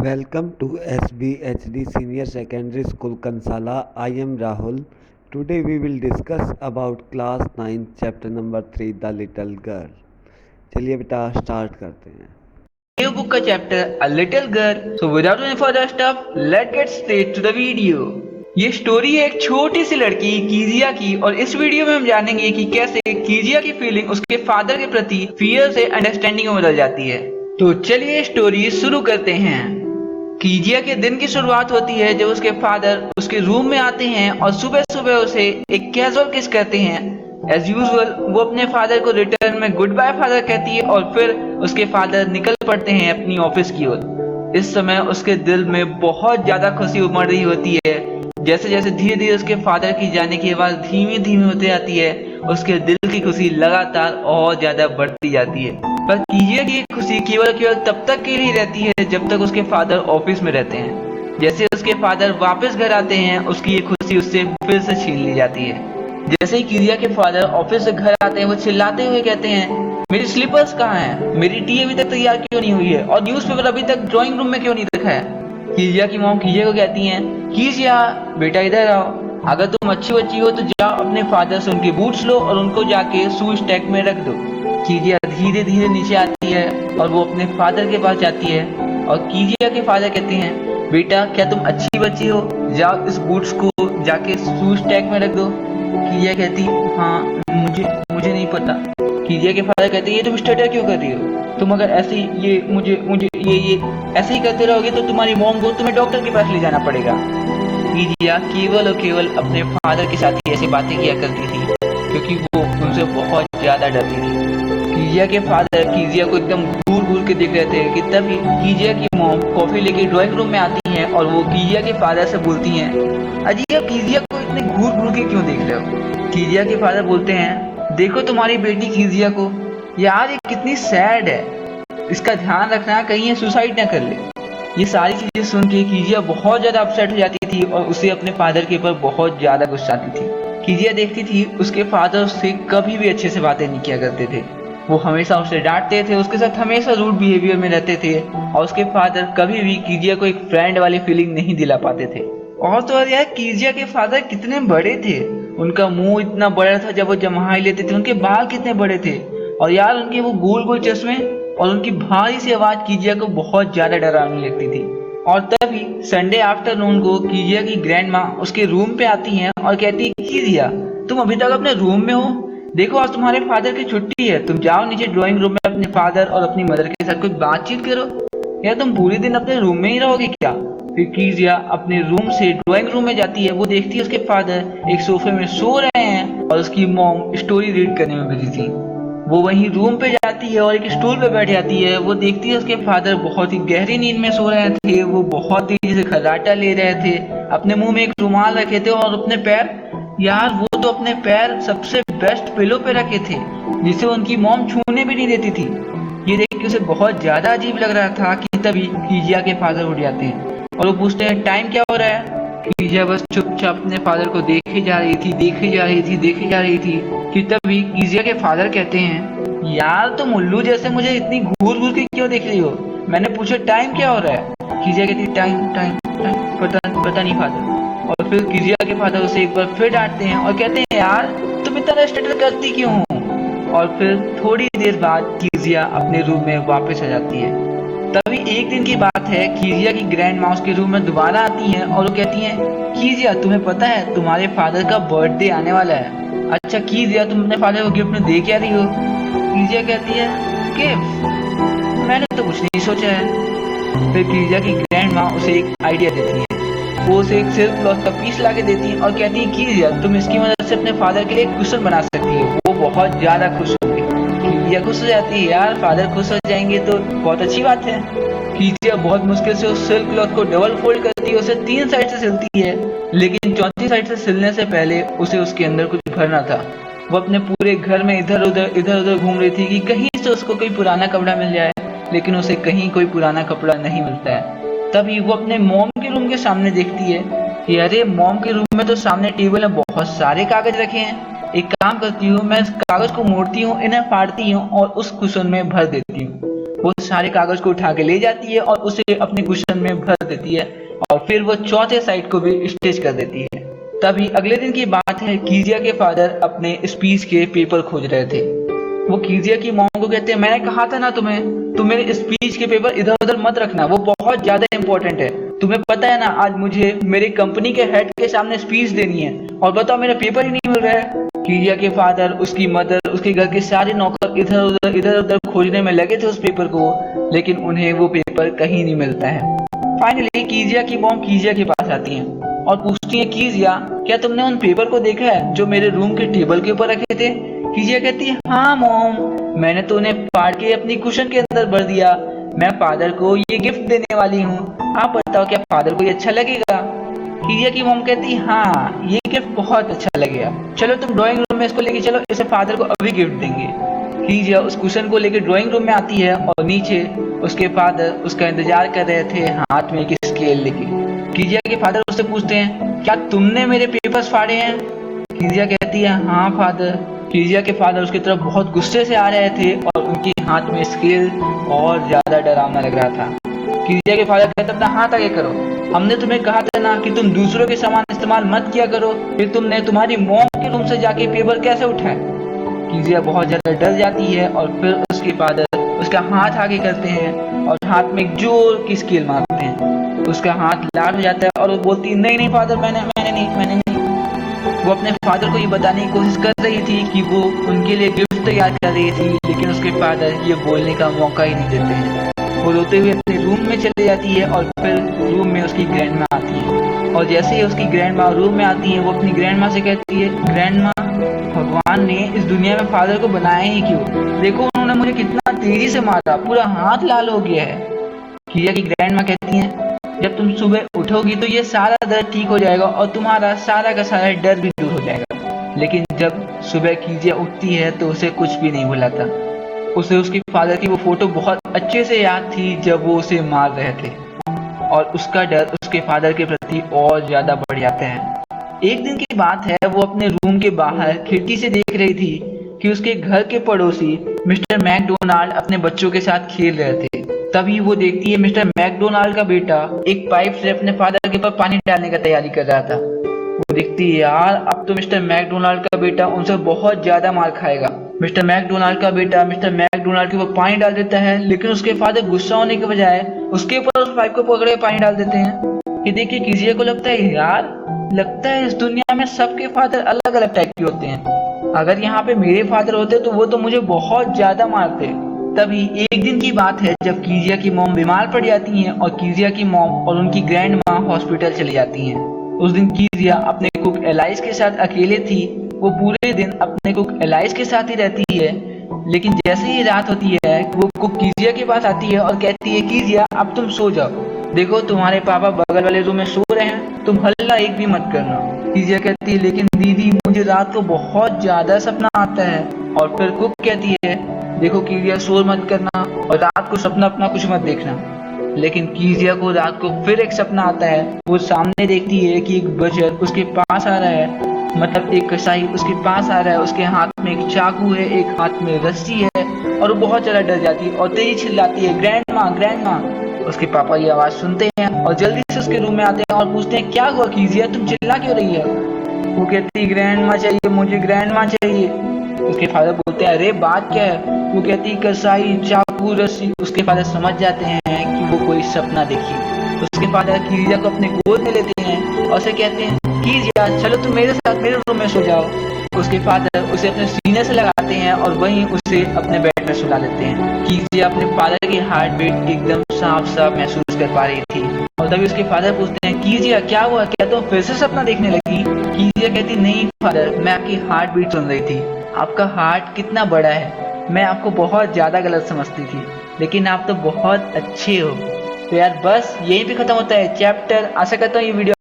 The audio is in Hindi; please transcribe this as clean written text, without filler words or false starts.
Welcome to SBHD Senior Secondary School Kansala. I am Rahul. Today we will discuss about class 9 chapter number 3 The Little Girl. चलिए बेटा स्टार्ट करते हैं. New book का chapter A Little Girl. So without any further stuff, let's get straight to the video. ये स्टोरी है एक छोटी सी लड़की कीजिया की और इस वीडियो में हम जानेंगे कि कैसे कीजिया की फीलिंग उसके फादर के प्रति फियर से अंडरस्टैंडिंग में बदल जाती है. तो चलिए स्टोरी शुरू करते हैं. कीजिया के दिन की शुरुआत होती है जब उसके फादर उसके रूम में आते हैं और सुबह सुबह उसे एक कैजुअल किस करते हैं. एज यूजुअल वो अपने फादर को रिटर्न में गुड बाय फादर कहती है और फिर उसके फादर निकल पड़ते हैं अपनी ऑफिस की ओर. इस समय उसके दिल में बहुत ज्यादा खुशी उमड़ रही होती है. जैसे जैसे धीरे धीरे उसके फादर की जाने की आवाज धीमी धीमी होती जाती है, उसके दिल की खुशी लगातार और ज्यादा बढ़ती जाती है. पर कीजिया की खुशी केवल तब तक के लिए रहती है जब तक उसके फादर ऑफिस में रहते हैं. जैसे उसके फादर वापस घर आते हैं उसकी ये खुशी उससे फिर से छीन ली जाती है. जैसे ही कीजिया के फादर ऑफिस से घर आते हैं वो चिल्लाते हुए कहते हैं, मेरी स्लीपर्स कहाँ हैं? मेरी टी अभी तक तैयार क्यों नहीं हुई है? और न्यूज़पेपर अभी तक ड्राइंग रूम में क्यों नहीं रखा है? कीजिया की मॉम कीजिया को कहती हैं, कीजिया बेटा इधर आओ. अगर तुम अच्छी बच्ची हो तो जाओ अपने फादर से उनके बूट्स लो और उनको जाके शू स्टैक में रख दो. कीजिया धीरे धीरे नीचे आती है और वो अपने फादर के पास जाती है और कीजिया के फादर कहते हैं, बेटा क्या तुम अच्छी बच्ची हो? जाओ इस बूट्स को जाके शू स्टैक में रख दो. कीजिया कहती, हाँ मुझे नहीं पता. कीजिया के फादर कहते, ये तुम स्टटर क्यों कर रही हो? तुम अगर ऐसे ही ये मुझे ये ऐसे ही करते रहोगे तो तुम्हारी मॉम को तुम्हें डॉक्टर के पास ले जाना पड़ेगा. कीजिया केवल और केवल अपने फादर के साथ ही ऐसी बातें किया करती थी क्योंकि वो उनसे बहुत ज्यादा डरती थी. कीजिया के फादर कीजिया को एकदम घूर घूर के देख रहे थे कि तभी कीजिया की मॉम कॉफी लेके ड्राइंग रूम में आती हैं और वो कीजिया के फादर से बोलती हैं, अजी आप कीजिया को इतने घूर घूर के क्यों देख रहे हो? कीजिया के फादर बोलते हैं, देखो तुम्हारी बेटी कीजिया को, यार ये कितनी सैड है, इसका ध्यान रखना कहीं ये सुसाइड ना कर ले. ये सारी चीजें सुन के कीजिया बहुत ज्यादा अपसेट हो जाती थी और उसे अपने फादर के ऊपर बहुत ज्यादा गुस्सा आती थी. कीजिया देखती थी उसके फादर उससे कभी भी अच्छे से बातें नहीं किया करते थे. वो हमेशा उसे डांटते थे, उसके साथ हमेशा रूड बिहेवियर में रहते थे और उसके फादर कभी भी कीजिया को एक फ्रेंड वाली फीलिंग नहीं दिला पाते थे. और तो यार कीजिया के फादर कितने बड़े थे, उनका मुंह इतना बड़ा था जब वो जम्हाई लेते थे, उनके बाल कितने बड़े थे और यार उनके वो गोल गोल चश्मे और उनकी भारी सी आवाज कीजिया को बहुत ज्यादा डरावनी लगती थी. और तभी संडे आफ्टरनून को कीजिया की ग्रैंड माँ उसके रूम पे आती हैं और कहती है, कीजिया तुम अभी तक अपने रूम में हो? देखो आज तुम्हारे फादर की छुट्टी है, तुम जाओ नीचे ड्राइंग रूम में अपने फादर और अपनी मदर के साथ कुछ बातचीत करो. या तुम पूरे दिन अपने रूम में ही रहोगे क्या? फिर कीजिया अपने रूम से ड्राइंग रूम में जाती है. वो देखती है उसके फादर एक सोफे में सो रहे हैं और उसकी मॉम स्टोरी रीड करने में बिजी थी. वो वहीं रूम पे जाती है और एक स्टूल पे बैठ जाती है. वो देखती है उसके फादर बहुत ही गहरी नींद में सो रहे थे. वो बहुत तेजी से खर्राटा ले रहे थे, अपने मुंह में एक रुमाल रखे थे और अपने पैर, यार वो तो अपने पैर सबसे बेस्ट पिलो पे रखे थे जिसे उनकी मॉम छूने भी नहीं देती थी. ये देख के उसे बहुत ज्यादा अजीब लग रहा था कि तभी कीजिया के फादर उठ जाते हैं और वो पूछते हैं, टाइम क्या हो रहा है? कीजिया बस चुपचाप अपने फादर को देखे जा रही थी कि तभी कीजिया के फादर कहते हैं, यार तुम उल्लू जैसे मुझे इतनी घूर घूर के क्यों देख रही हो? मैंने पूछा टाइम क्या हो रहा है? कीजिया कहती, टाइम पता नहीं फादर. और फिर कीजिया के फादर उसे एक बार फिर डांटते हैं और कहते हैं, यार तुम इतना स्टटर करती क्यों हो? और फिर थोड़ी देर बाद कीजिया अपने रूम में वापस आ जाती है. तभी एक दिन की बात है, कीजिया की ग्रैंड माँ उसके रूम में दोबारा आती हैं और वो कहती हैं, कीजिया तुम्हें पता है तुम्हारे फादर का बर्थडे आने वाला है? अच्छा कीजिया तुम अपने फादर को गिफ्ट में दे क्या रही हो? कीजिया कहती है, गिफ्ट? मैंने तो कुछ नहीं सोचा है. फिर कीजिया की ग्रैंड माँ उसे एक आइडिया देती है. वो उसे एक सिल्क क्लॉथ का पीस ला के देती है और कहती है, कीजिया तुम इसकी मदद से अपने फादर के लिए एक कुशन बना सकती हो. वो बहुत ज्यादा खुश होगी. कीजिया खुश हो जाती है, यार फादर खुश हो जाएंगे तो बहुत अच्छी बात है. कीजिया बहुत मुश्किल से उस सिल्क क्लॉथ को डबल फोल्ड करती है, उसे 3 साइड से सिलती है, लेकिन चौथी साइड से सिलने से पहले उसे उसके अंदर कुछ भरना था. वो अपने पूरे घर में इधर उधर घूम रही थी कि कहीं से उसको कोई पुराना कपड़ा मिल जाए, लेकिन उसे कहीं कोई पुराना कपड़ा नहीं मिलता है. तभी वो अपने मॉम के रूम के सामने देखती है कि अरे मॉम के रूम में तो सामने टेबल में बहुत सारे कागज रखे हैं. एक काम करती हूँ, मैं इस कागज को मोड़ती हूँ, इन्हें फाड़ती हूँ और उस कुशन में भर देती हूँ. वो सारे कागज को उठा के ले जाती है और उसे अपने कुशन में भर देती है और फिर वो चौथे साइड को भी स्टिच कर देती है। तभी अगले दिन की बात है, कीजिया के फादर अपने स्पीच के पेपर खोज रहे थे। वो कीजिया की मॉम को कहते हैं, मैंने कहा था ना तुम्हें, तुम मेरे स्पीच के पेपर इधर उधर मत रखना, वो बहुत ज्यादा इंपॉर्टेंट है। तुम्हें पता है ना, आज मुझे मेरी कंपनी के हेड के सामने स्पीच देनी है और बताओ मेरा पेपर ही नहीं मिल रहा है। कीजिया के फादर, उसकी मदर, उसके घर के सारे नौकर इधर उधर खोजने में लगे थे उस पेपर को, लेकिन उन्हें वो पेपर कहीं नहीं मिलता है। फाइनली कीजिया की मॉम कीजिया के पास आती हैं और पूछती है, कीजिया क्या तुमने उन पेपर को देखा है जो मेरे रूम के टेबल के ऊपर रखे थे? कीजिया कहती है, हाँ मॉम, मैंने तो उन्हें फाड़ के अपनी कुशन के अंदर भर दिया। मैं फादर को ये गिफ्ट देने वाली हूँ, आप बताओ क्या फादर को ये अच्छा लगेगा? कीजिया की मॉम कहती है, हाँ ये गिफ्ट बहुत अच्छा लगेगा, चलो तुम ड्राइंग रूम में इसको लेके चलो, इसे फादर को अभी गिफ्ट देंगे। कीजिया उस कुशन को लेकर ड्राइंग रूम में आती है और नीचे उसके फादर उसका इंतजार कर रहे थे हाथ में एक स्केल लेके। कीजिया के फादर उससे पूछते हैं, क्या तुमने मेरे पेपर्स फाड़े हैं? कीजिया कहती है, हाँ फादर। कीजिया के फादर उसकी तरफ बहुत गुस्से से आ रहे थे और उनके हाथ में स्केल और ज्यादा डरावना लग रहा था। कीजिया के फादर कहते, अपना हाथ आगे करो, हमने तुम्हें कहा था ना कि तुम दूसरों के सामान इस्तेमाल मत किया करो, फिर तुमने तुम्हारी मॉम के रूम से जाके पेपर कैसे उठाए? कीजिया बहुत ज्यादा डर जाती है और फिर उसके फादर उसका हाथ आगे करते हैं और हाथ में जोर की स्केल मारते हैं। उसका हाथ लाल हो जाता है और वो बोलती है, नहीं फादर, मैंने नहीं। वो अपने फादर को ये बताने की कोशिश कर रही थी कि वो उनके लिए गिफ्ट तैयार कर रही थी, लेकिन उसके फादर ये बोलने का मौका ही नहीं देते हैं। वो रोते हुए अपने रूम में चली जाती है और फिर रूम में उसकी ग्रैंडमा आती है और जैसे ही उसकी ग्रैंडमा रूम में आती है, वो अपनी ग्रैंडमा से कहती है, ग्रैंडमा, भगवान ने इस दुनिया में फादर को बनाया ही क्यों? देखो उन्होंने मुझे कितना तेजी से मारा, पूरा हाथ लाल हो गया है। कीजिया की ग्रैंडमा कहती है, जब तुम सुबह उठोगी तो ये सारा दर्द ठीक हो जाएगा और तुम्हारा सारा का सारा डर भी दूर हो जाएगा। लेकिन जब सुबह कीजिया उठती है तो उसे कुछ भी नहीं भूला था। उसे उसके फादर की वो फोटो बहुत अच्छे से याद थी जब वो उसे मार रहे थे और उसका डर उसके फादर के प्रति और ज्यादा बढ़ जाता है। एक दिन की बात है, वो अपने रूम के बाहर खिड़की से देख रही थी कि उसके घर के पड़ोसी मिस्टर मैकडोनाल्ड अपने बच्चों के साथ खेल रहे थे। तभी वो देखती है मिस्टर मैकडोनाल्ड का बेटा एक पाइप से अपने फादर के ऊपर पानी डालने का तैयारी कर रहा था। वो देखती है, यार अब तो मिस्टर मैकडोनाल्ड का बेटा उनसे बहुत ज्यादा मार खाएगा। मिस्टर मैकडोनाल्ड का बेटा मिस्टर मैकडोनाल्ड के ऊपर पानी डाल देता है, लेकिन उसके फादर गुस्सा होने के बजाय उसके ऊपर उस पाइप को पकड़े पानी डाल देते हैं। ये देखिए कीजिया को लगता है, यार लगता है इस दुनिया में सबके फादर अलग अलग टाइप के होते हैं। अगर यहाँ पे मेरे फादर होते तो वो तो मुझे बहुत ज्यादा मारते। तभी एक दिन की बात है जब कीजिया की मॉम बीमार पड़ जाती हैं और कीजिया की मॉम और उनकी ग्रैंड माँ हॉस्पिटल चली जाती हैं। उस दिन कीजिया अपने कुक एलाइस के साथ अकेले थी। वो पूरे दिन अपने कुक एलाइस के साथ ही रहती है, लेकिन जैसे ही रात होती है वो कुक कीजिया के पास आती है और कहती है, कीजिया अब तुम सो जाओ, देखो तुम्हारे पापा बगल वाले रूम में सो रहे हैं, तुम हल्ला एक भी मत करना। कीजिया कहती है, लेकिन दीदी मुझे रात को बहुत ज्यादा सपना आता है। और फिर कुक कहती है, देखो कीजिया शोर मत करना और रात को सपना अपना कुछ मत देखना। लेकिन कीजिया को रात को फिर एक सपना आता है। वो सामने देखती है कि एक बचर उसके पास आ रहा है, मतलब एक कसाई उसके पास आ रहा है, उसके हाथ में एक चाकू है, एक हाथ में रस्सी है और वो बहुत ज्यादा डर जाती है और तेजी चिल्लाती है, ग्रैंडमा ग्रैंडमा। उसके पापा ये आवाज सुनते हैं और जल्दी से उसके रूम में आते हैं और पूछते हैं, क्या हुआ कीजिया, तुम चिल्ला क्यों रही है? वो कहती है, ग्रैंडमा चाहिए मुझे, ग्रैंडमा चाहिए। उसके फादर बोलते हैं, अरे बात क्या है? वो कहती है, कसाई, चाकू, रस्सी। उसके फादर समझ जाते हैं कि वो कोई सपना देखी। उसके फादर कीजिया को अपने गोद में लेते हैं और उसे कहते हैं, कीजिया चलो तुम मेरे साथ मेरे रूम में सो जाओ। उसके फादर उसे अपने सीने से लगाते हैं और वहीं उसे अपने बेड में सुला देते हैं। कीजिया अपने फादर की हार्ट बीट एकदम साफ साफ महसूस कर पा रही थी। और तभी उसके फादर पूछते हैं, कीजिया क्या हुआ, क्या तुम फिर से सपना देखने लगी? कीजिया कहती, नहीं फादर, मैं आपकी हार्ट बीट सुन रही थी। आपका हार्ट कितना बड़ा है, मैं आपको बहुत ज्यादा गलत समझती थी, लेकिन आप तो बहुत अच्छे हो। तो यार बस यहीं पे खत्म होता है चैप्टर। आशा करता हूँ ये वीडियो